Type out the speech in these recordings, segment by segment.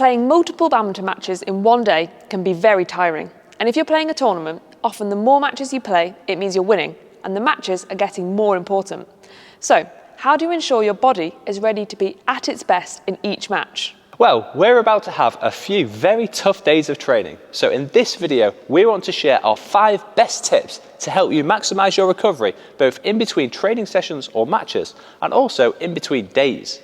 Playing multiple badminton matches in one day can be very tiring. And if you're playing a tournament, often the more matches you play, it means you're winning, and the matches are getting more important. So, how do you ensure your body is ready to be at its best in each match? Well, we're about to have a few very tough days of training. So in this video, we want to share our 5 best tips to help you maximise your recovery, both in between training sessions or matches, and also in between days.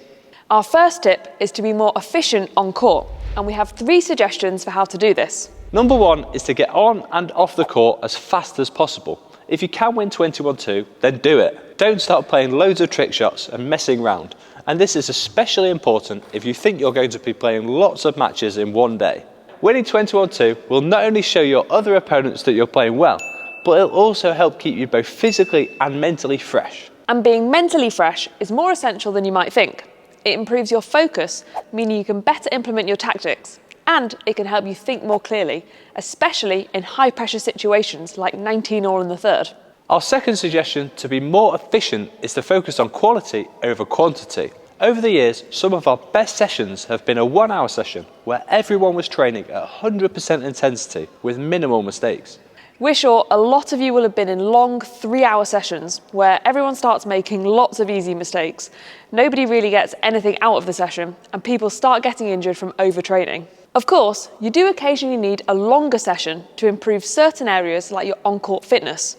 Our first tip is to be more efficient on court, and we have 3 suggestions for how to do this. Number 1 is to get on and off the court as fast as possible. If you can win 21-2, then do it. Don't start playing loads of trick shots and messing around. And this is especially important if you think you're going to be playing lots of matches in one day. Winning 21-2 will not only show your other opponents that you're playing well, but it'll also help keep you both physically and mentally fresh. And being mentally fresh is more essential than you might think. It improves your focus, meaning you can better implement your tactics, and it can help you think more clearly, especially in high-pressure situations like 19 all in the third. Our second suggestion to be more efficient is to focus on quality over quantity. Over the years, some of our best sessions have been a 1-hour session where everyone was training at 100% intensity with minimal mistakes. We're sure a lot of you will have been in long 3-hour sessions where everyone starts making lots of easy mistakes. Nobody really gets anything out of the session, and people start getting injured from overtraining. Of course, you do occasionally need a longer session to improve certain areas like your on-court fitness.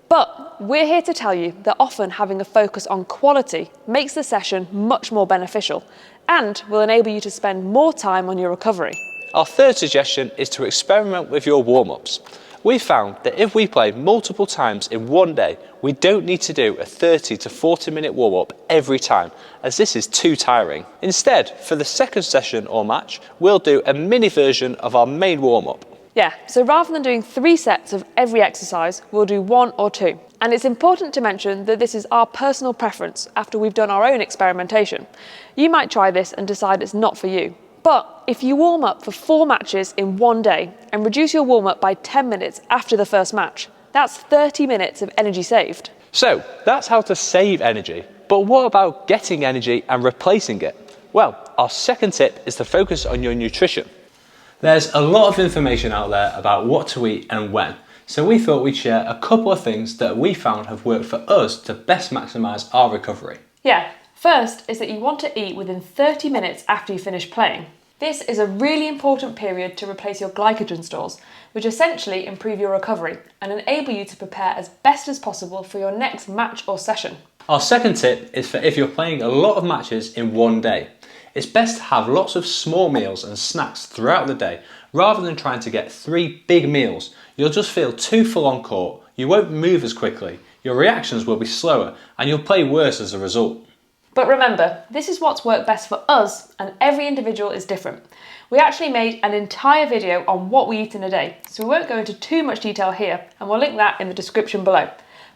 But we're here to tell you that often having a focus on quality makes the session much more beneficial and will enable you to spend more time on your recovery. Our third suggestion is to experiment with your warm-ups. We found that if we play multiple times in one day, we don't need to do a 30 to 40 minute warm-up every time, as this is too tiring. Instead, for the second session or match, we'll do a mini version of our main warm-up. Yeah, so rather than doing 3 sets of every exercise, we'll do 1 or 2. And it's important to mention that this is our personal preference after we've done our own experimentation. You might try this and decide it's not for you. But if you warm up for 4 matches in one day and reduce your warm-up by 10 minutes after the first match, that's 30 minutes of energy saved. So that's how to save energy. But what about getting energy and replacing it? Well, our second tip is to focus on your nutrition. There's a lot of information out there about what to eat and when, so we thought we'd share a couple of things that we found have worked for us to best maximise our recovery. Yeah, first is that you want to eat within 30 minutes after you finish playing. This is a really important period to replace your glycogen stores, which essentially improve your recovery and enable you to prepare as best as possible for your next match or session. Our second tip is for if you're playing a lot of matches in one day. It's best to have lots of small meals and snacks throughout the day, rather than trying to get 3 big meals. You'll just feel too full on court, you won't move as quickly, your reactions will be slower, and you'll play worse as a result. But remember, this is what's worked best for us, and every individual is different. We actually made an entire video on what we eat in a day, so we won't go into too much detail here, and we'll link that in the description below.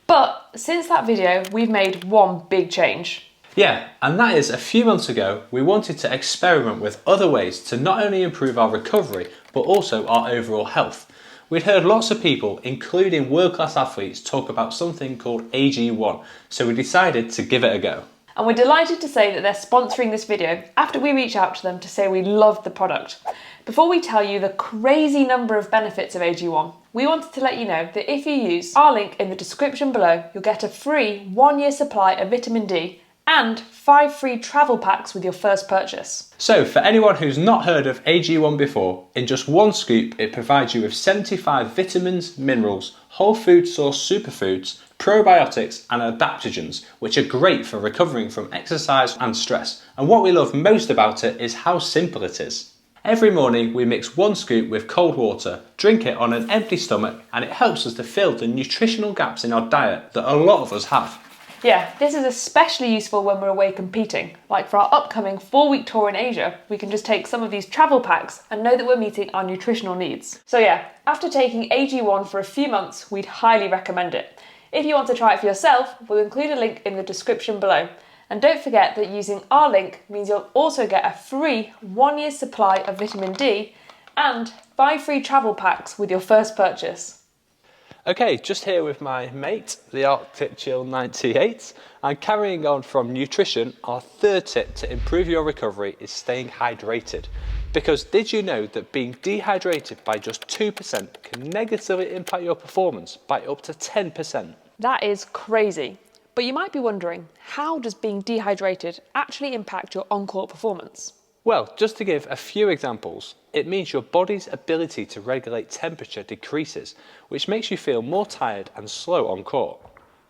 But since that video, we've made one big change. Yeah, and that is a few months ago, we wanted to experiment with other ways to not only improve our recovery, but also our overall health. We'd heard lots of people, including world-class athletes, talk about something called AG1, so we decided to give it a go. And we're delighted to say that they're sponsoring this video after we reach out to them to say we loved the product. Before we tell you the crazy number of benefits of AG1, we wanted to let you know that if you use our link in the description below, you'll get a free 1-year supply of vitamin D and 5 free travel packs with your first purchase. So for anyone who's not heard of AG1 before, in just 1 scoop it provides you with 75 vitamins, minerals, whole food source superfoods, probiotics and adaptogens, which are great for recovering from exercise and stress. And what we love most about it is how simple it is. Every morning we mix 1 scoop with cold water, drink it on an empty stomach, and it helps us to fill the nutritional gaps in our diet that a lot of us have. Yeah, this is especially useful when we're away competing. Like for our upcoming 4-week tour in Asia, we can just take some of these travel packs and know that we're meeting our nutritional needs. So yeah, after taking AG1 for a few months, we'd highly recommend it. If you want to try it for yourself, we'll include a link in the description below. And don't forget that using our link means you'll also get a free 1-year supply of vitamin D and 5 free travel packs with your first purchase. Okay, just here with my mate, the Arctic Chill 98, and carrying on from nutrition, our third tip to improve your recovery is staying hydrated. Because did you know that being dehydrated by just 2% can negatively impact your performance by up to 10%? That is crazy. But you might be wondering, how does being dehydrated actually impact your on-court performance? Well, just to give a few examples, it means your body's ability to regulate temperature decreases, which makes you feel more tired and slow on court.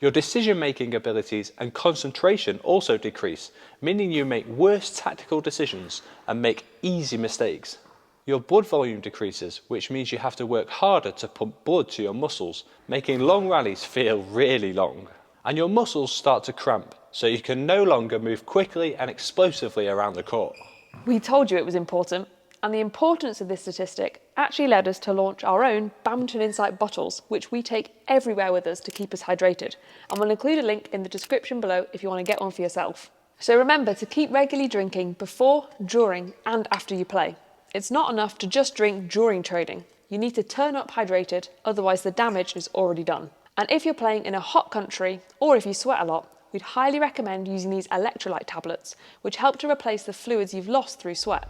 Your decision-making abilities and concentration also decrease, meaning you make worse tactical decisions and make easy mistakes. Your blood volume decreases, which means you have to work harder to pump blood to your muscles, making long rallies feel really long. And your muscles start to cramp, so you can no longer move quickly and explosively around the court. We told you it was important, and the importance of this statistic actually led us to launch our own Badminton Insight bottles, which we take everywhere with us to keep us hydrated. And we'll include a link in the description below if you want to get one for yourself. So remember to keep regularly drinking before, during, and after you play. It's not enough to just drink during training. You need to turn up hydrated, otherwise the damage is already done. And if you're playing in a hot country, or if you sweat a lot, we'd highly recommend using these electrolyte tablets, which help to replace the fluids you've lost through sweat.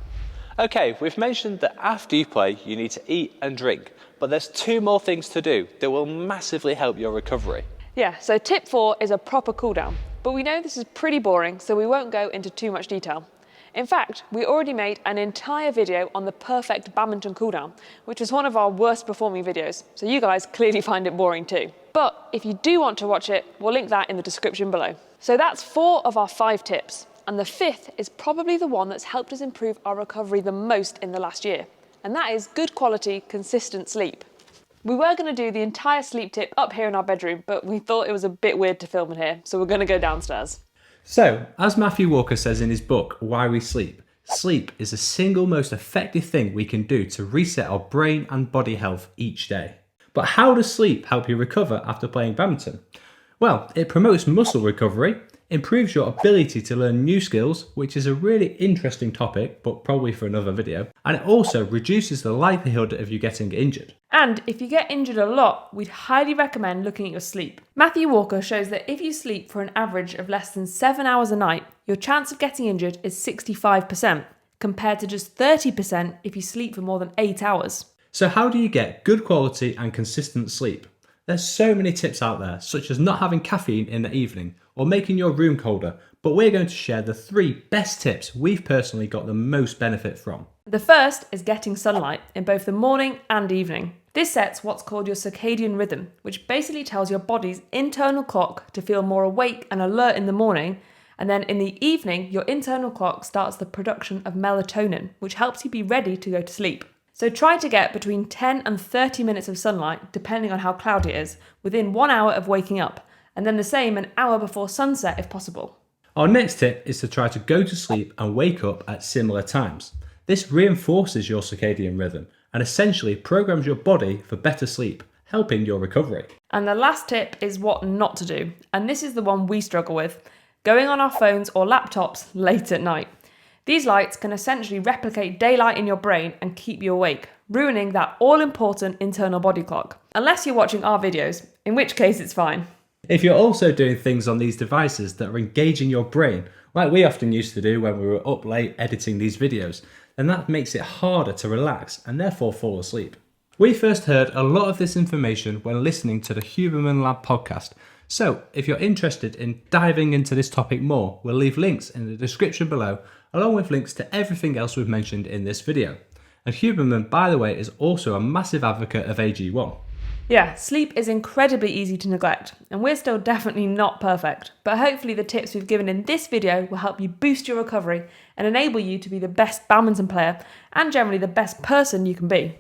Okay, we've mentioned that after you play, you need to eat and drink, but there's 2 more things to do that will massively help your recovery. Yeah, so tip 4 is a proper cool down, but we know this is pretty boring, so we won't go into too much detail. In fact, we already made an entire video on the perfect badminton cooldown, which was one of our worst performing videos, so you guys clearly find it boring too. But if you do want to watch it, we'll link that in the description below. So that's 4 of our 5 tips, and the 5th is probably the one that's helped us improve our recovery the most in the last year, and that is good quality, consistent sleep. We were going to do the entire sleep tip up here in our bedroom, but we thought it was a bit weird to film in here, so we're going to go downstairs. So, as Matthew Walker says in his book, Why We Sleep, sleep is the single most effective thing we can do to reset our brain and body health each day. But how does sleep help you recover after playing badminton? Well, it promotes muscle recovery, improves your ability to learn new skills, which is a really interesting topic, but probably for another video, and it also reduces the likelihood of you getting injured. And if you get injured a lot, we'd highly recommend looking at your sleep. Matthew Walker shows that if you sleep for an average of less than 7 hours a night, your chance of getting injured is 65%, compared to just 30% if you sleep for more than 8 hours. So how do you get good quality and consistent sleep? There's so many tips out there, such as not having caffeine in the evening or making your room colder, but we're going to share the 3 best tips we've personally got the most benefit from. The first is getting sunlight in both the morning and evening. This sets what's called your circadian rhythm, which basically tells your body's internal clock to feel more awake and alert in the morning, and then in the evening, your internal clock starts the production of melatonin, which helps you be ready to go to sleep. So try to get between 10 and 30 minutes of sunlight, depending on how cloudy it is, within 1 hour of waking up, and then the same an hour before sunset if possible. Our next tip is to try to go to sleep and wake up at similar times. This reinforces your circadian rhythm and essentially programs your body for better sleep, helping your recovery. And the last tip is what not to do, and this is the one we struggle with: going on our phones or laptops late at night. These lights can essentially replicate daylight in your brain and keep you awake, ruining that all-important internal body clock. Unless you're watching our videos, in which case it's fine. If you're also doing things on these devices that are engaging your brain, like we often used to do when we were up late editing these videos, then that makes it harder to relax and therefore fall asleep. We first heard a lot of this information when listening to the Huberman Lab podcast, so if you're interested in diving into this topic more, we'll leave links in the description below, along with links to everything else we've mentioned in this video. And Huberman, by the way, is also a massive advocate of AG1. Yeah, sleep is incredibly easy to neglect, and we're still definitely not perfect, but hopefully the tips we've given in this video will help you boost your recovery and enable you to be the best badminton player and generally the best person you can be.